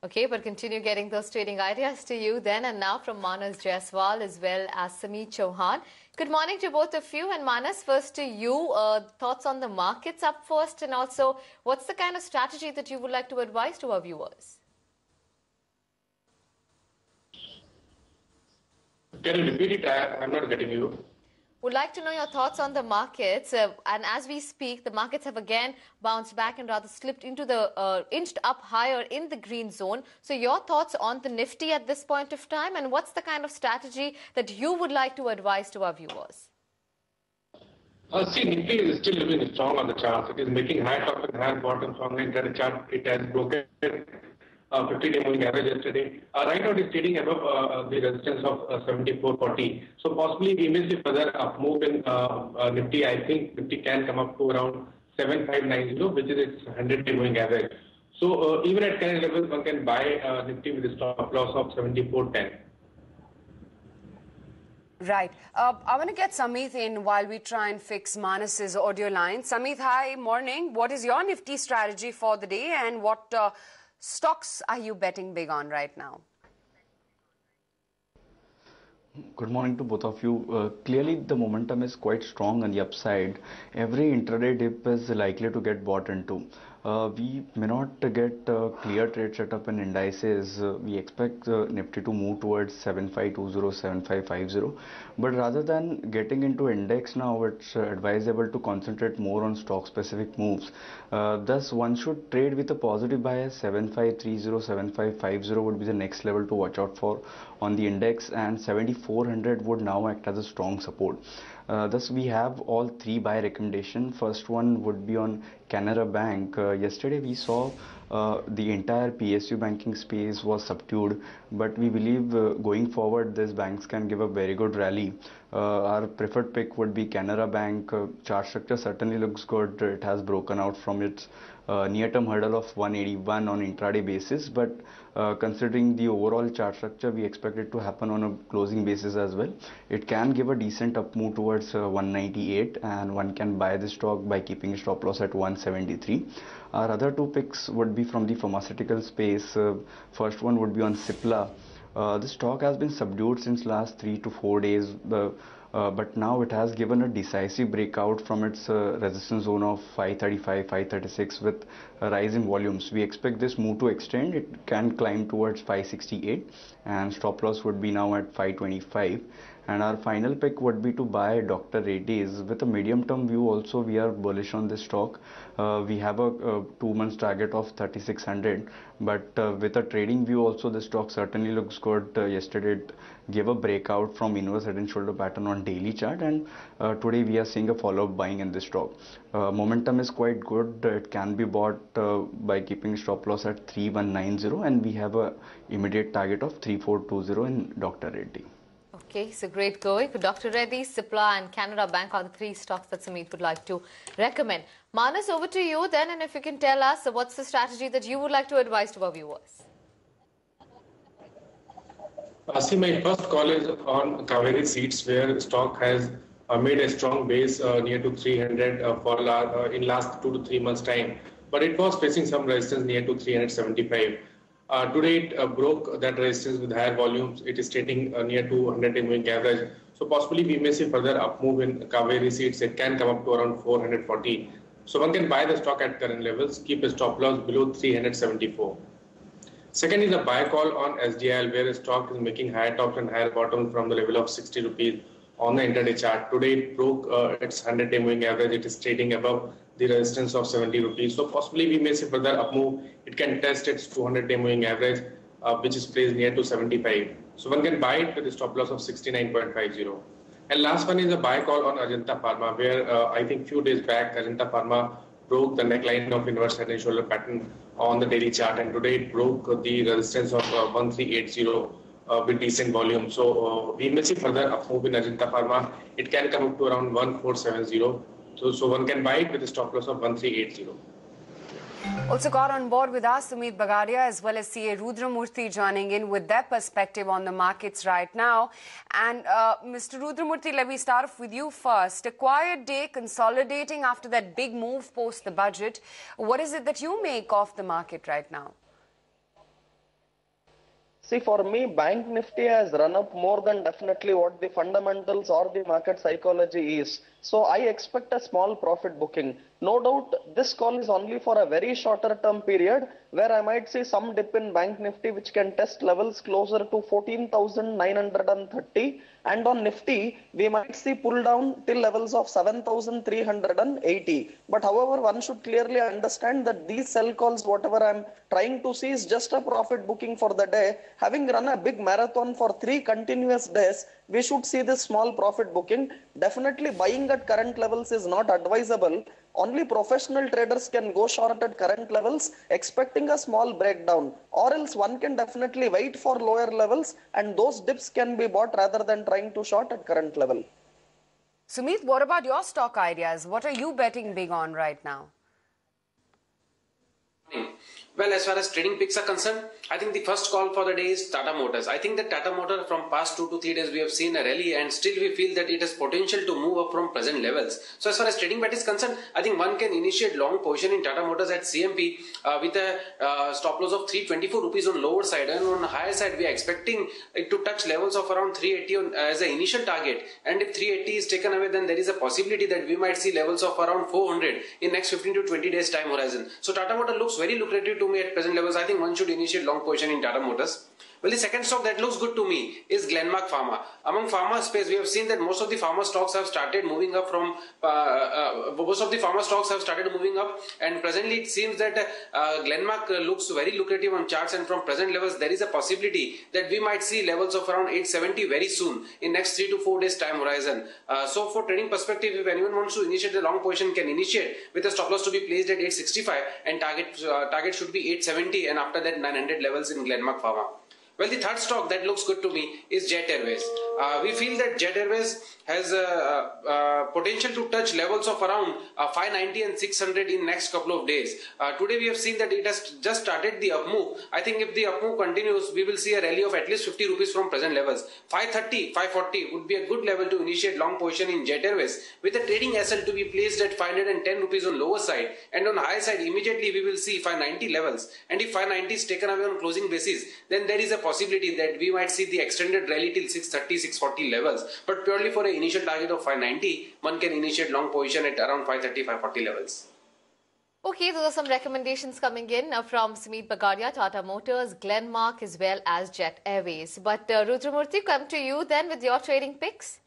Okay, but continue getting those trading ideas to you then. And now from Manas Jaiswal as well as Sameet Chauhan. Good morning to both of you. And Manas, first to you, thoughts on the markets up first, and also what's the kind of strategy that you would like to advise to our viewers? Can you repeat it? I'm not getting you. Would like to know your thoughts on the markets. And as we speak, the markets have again bounced back and rather slipped into the inched up higher in the green zone. So your thoughts on the Nifty at this point of time, and what's the kind of strategy that you would like to advise to our viewers? See, Nifty is still looking strong on the chart. It is making high top and high bottom from the intraday chart. It has broken 50-day moving average yesterday. Right now, it is trading above the resistance of 74.40. So possibly we may see further up move in Nifty. I think Nifty can come up to around 7590, which is its 100-day moving average. So even at current levels, one can buy Nifty with a stop loss of 74.10. Right. I want to get Sameet in while we try and fix Manas's audio line. Sameet, hi, morning. What is your Nifty strategy for the day, and what stocks are you betting big on right now? Good morning to both of you. Clearly, the momentum is quite strong on the upside. Every intraday dip is likely to get bought into. We may not get a clear trade setup in indices. We expect Nifty to move towards 7520, 7550. But rather than getting into index now, it's advisable to concentrate more on stock specific moves. Thus, one should trade with a positive bias. 7530, 7550 would be the next level to watch out for on the index, and 7400 would now act as a strong support. Thus, we have all three buy recommendation. First one would be on Canara Bank. Yesterday we saw the entire PSU banking space was subdued, but we believe going forward these banks can give a very good rally. Our preferred pick would be Canara Bank. Chart structure certainly looks good. It has broken out from its near-term hurdle of 181 on intraday basis, but considering the overall chart structure, we expect it to happen on a closing basis as well. It can give a decent up move towards 198, and one can buy the stock by keeping stop loss at 173. Our other two picks would be from the pharmaceutical space. First one would be on Cipla. The stock has been subdued since last 3 to 4 days, but now it has given a decisive breakout from its resistance zone of 535, 536 with a rise in volumes. We expect this move to extend. It can climb towards 568, and stop loss would be now at 525. And our final pick would be to buy Dr. Reddy's. With a medium term view also, we are bullish on this stock. We have a 2 months target of 3600, but with a trading view also, the stock certainly looks good. Yesterday it gave a breakout from inverse head and shoulder pattern on daily chart, and today we are seeing a follow-up buying in this stock. Momentum is quite good. It can be bought by keeping stop loss at 3190, and we have a immediate target of 3420 in Dr. Reddy. Okay, so great going. For Dr. Reddy, Cipla and Canara Bank are the three stocks that Sameet would like to recommend. Manas, over to you then, and if you can tell us what's the strategy that you would like to advise to our viewers. See, my first call is on Kaveri Seeds, where stock has made a strong base near to 300 in last 2 to 3 months time, but it was facing some resistance near to 375. Today it broke that resistance with higher volumes. It is trading near to 100-day moving average. So possibly we may see further up move in Kaveri Seeds. It can come up to around 440. So one can buy the stock at current levels, keep a stop loss below 374. Second is a buy call on SDIL, where the stock is making higher tops and higher bottoms from the level of 60 rupees on the intraday chart. Today it broke its 100-day moving average. It is trading above the resistance of 70 rupees. So possibly we may see further up move. It can test its 200-day moving average, which is placed near to 75. So one can buy it with a stop loss of 69.50. And last one is a buy call on Ajanta Pharma, where I think few days back Ajanta Pharma broke the neckline of inverse head and shoulder pattern on the daily chart, and today it broke the resistance of 1380 with decent volume. So we may see further up move in Ajanta Pharma. It can come up to around 1470. So one can buy it with a stop loss of 1380. Also got on board with us Sumit Bagadia as well as CA Rudramurthy joining in with their perspective on the markets right now. And Mr. Rudramurthy, let me start off with you first. A quiet day, consolidating after that big move post the budget. What is it that you make of the market right now? See, for me, Bank Nifty has run up more than definitely what the fundamentals or the market psychology is. So I expect a small profit booking. No doubt, this call is only for a very shorter term period where I might see some dip in Bank Nifty which can test levels closer to 14,930, and on Nifty we might see pull down till levels of 7,380. But however, one should clearly understand that these sell calls, whatever I'm trying to see, is just a profit booking for the day. Having run a big marathon for 3 continuous days, we should see this small profit booking. Definitely buying at current levels is not advisable. Only professional traders can go short at current levels expecting a small breakdown, or else one can definitely wait for lower levels and those dips can be bought rather than trying to short at current level. Sumit, what about your stock ideas? What are you betting big on right now? Well, as far as trading picks are concerned, I think the first call for the day is Tata Motors. I think that Tata Motors from past 2 to 3 days we have seen a rally and still we feel that it has potential to move up from present levels. So as far as trading bet is concerned, I think one can initiate long position in Tata Motors at CMP with a stop loss of 324 rupees on lower side, and on higher side we are expecting it to touch levels of around 380 as an initial target, and if 380 is taken away then there is a possibility that we might see levels of around 400 in next 15 to 20 days time horizon. So Tata Motors looks very lucrative to me at present levels. I think one should initiate long position in Tata Motors. Well, the second stock that looks good to me is Glenmark Pharma. Among pharma space, we have seen that most of the pharma stocks have started moving up and presently it seems that Glenmark looks very lucrative on charts, and from present levels there is a possibility that we might see levels of around 870 very soon in next 3 to 4 days time horizon. So for trading perspective, if anyone wants to initiate the long position can initiate with a stop loss to be placed at 865 and target should be 870, and after that 900 levels in Glenmark Pharma. Well, the third stock that looks good to me is Jet Airways. We feel that Jet Airways has potential to touch levels of around 590 and 600 in next couple of days. Today we have seen that it has just started the up move. I think if the up move continues, we will see a rally of at least 50 rupees from present levels. 530, 540 would be a good level to initiate long position in Jet Airways, with a trading SL to be placed at 510 rupees on lower side, and on higher side immediately we will see 590 levels. And if 590 is taken away on closing basis, then there is a possibility that we might see the extended rally till 630, 640 levels. But purely for an initial target of 590, one can initiate long position at around 530, 540 levels. Okay, those are some recommendations coming in from Sumit Bagaria, Tata Motors, Glenmark, as well as Jet Airways. But Rudramurthy, come to you then with your trading picks.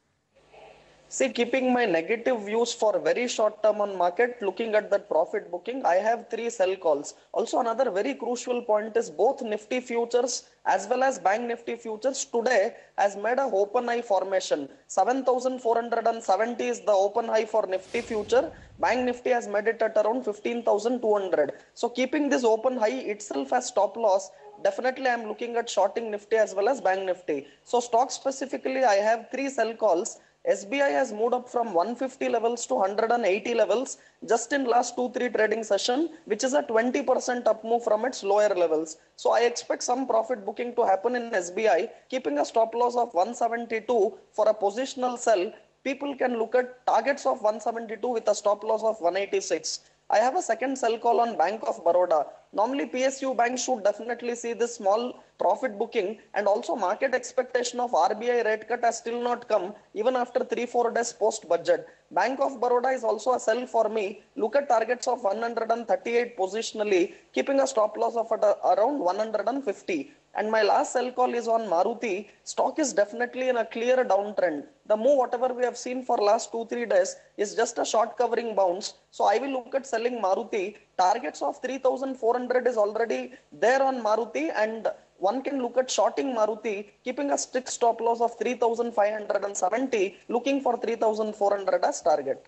See, keeping my negative views for very short term on market, looking at that profit booking, I have 3 sell calls. Also, another very crucial point is both Nifty futures as well as Bank Nifty futures today has made a open high formation. 7,470 is the open high for Nifty future. Bank Nifty has made it at around 15,200. So keeping this open high itself as stop loss, definitely I am looking at shorting Nifty as well as Bank Nifty. So stock specifically, I have 3 sell calls. SBI has moved up from 150 levels to 180 levels just in last 2-3 trading session, which is a 20% up move from its lower levels. So I expect some profit booking to happen in SBI, keeping a stop loss of 172 for a positional sell. People can look at targets of 172 with a stop loss of 186. I have a second sell call on Bank of Baroda. Normally PSU bank should definitely see this small profit booking, and also market expectation of RBI rate cut has still not come even after 3-4 days post budget. Bank of Baroda is also a sell for me. Look at targets of 138 positionally, keeping a stop loss of around 150. And my last sell call is on Maruti. Stock is definitely in a clear downtrend. The move, whatever we have seen for last 2-3 days, is just a short covering bounce. So I will look at selling Maruti. Targets of 3,400 is already there on Maruti, and one can look at shorting Maruti, keeping a strict stop loss of 3,570, looking for 3,400 as target.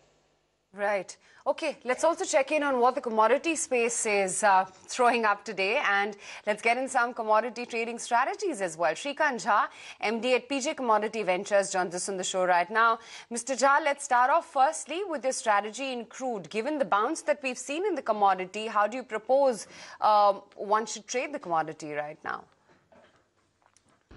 Right. Okay, let's also check in on what the commodity space is throwing up today, and let's get in some commodity trading strategies as well. Shrikant Jha, MD at PJ Commodity Ventures, joins us on the show right now. Mr. Jha, let's start off firstly with your strategy in crude. Given the bounce that we've seen in the commodity, how do you propose one should trade the commodity right now?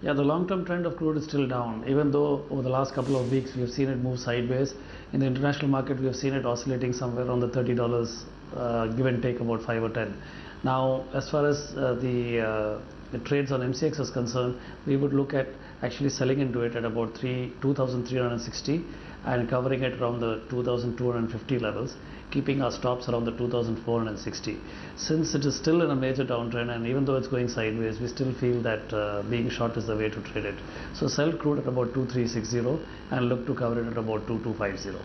Yeah, the long-term trend of crude is still down, even though over the last couple of weeks we have seen it move sideways. In the international market, we have seen it oscillating somewhere around the $30, give and take about 5 or 10. Now, as far as the trades on MCX is concerned, we would look at actually selling into it at about 2,360 and covering it around the 2,250 levels, keeping our stops around the 2,460. Since it is still in a major downtrend, and even though it's going sideways, we still feel that being short is the way to trade it. So sell crude at about 2,360 and look to cover it at about 2,250.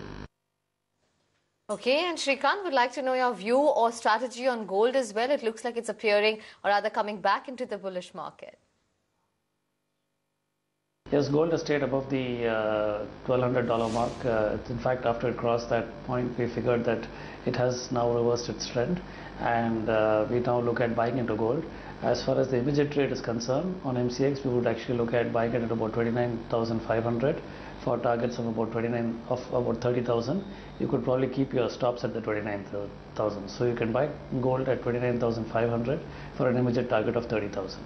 Okay, and Shrikant would like to know your view or strategy on gold as well. It looks like it's appearing or rather coming back into the bullish market. Yes, gold has stayed above the $1,200 mark. In fact, after it crossed that point, we figured that it has now reversed its trend, and we now look at buying into gold. As far as the immediate trade is concerned, on MCX, we would actually look at buying it at about 29,500 for targets of about 30,000. You could probably keep your stops at the 29,000. So you can buy gold at 29,500 for an immediate target of 30,000.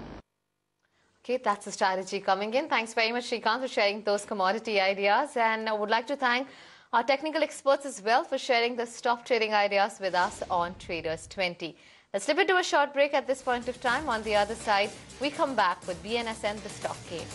Okay, that's the strategy coming in. Thanks very much, Shrikant, for sharing those commodity ideas. And I would like to thank our technical experts as well for sharing the stock trading ideas with us on Traders 20. Let's slip into a short break at this point of time. On the other side, we come back with BNSN, the stock game.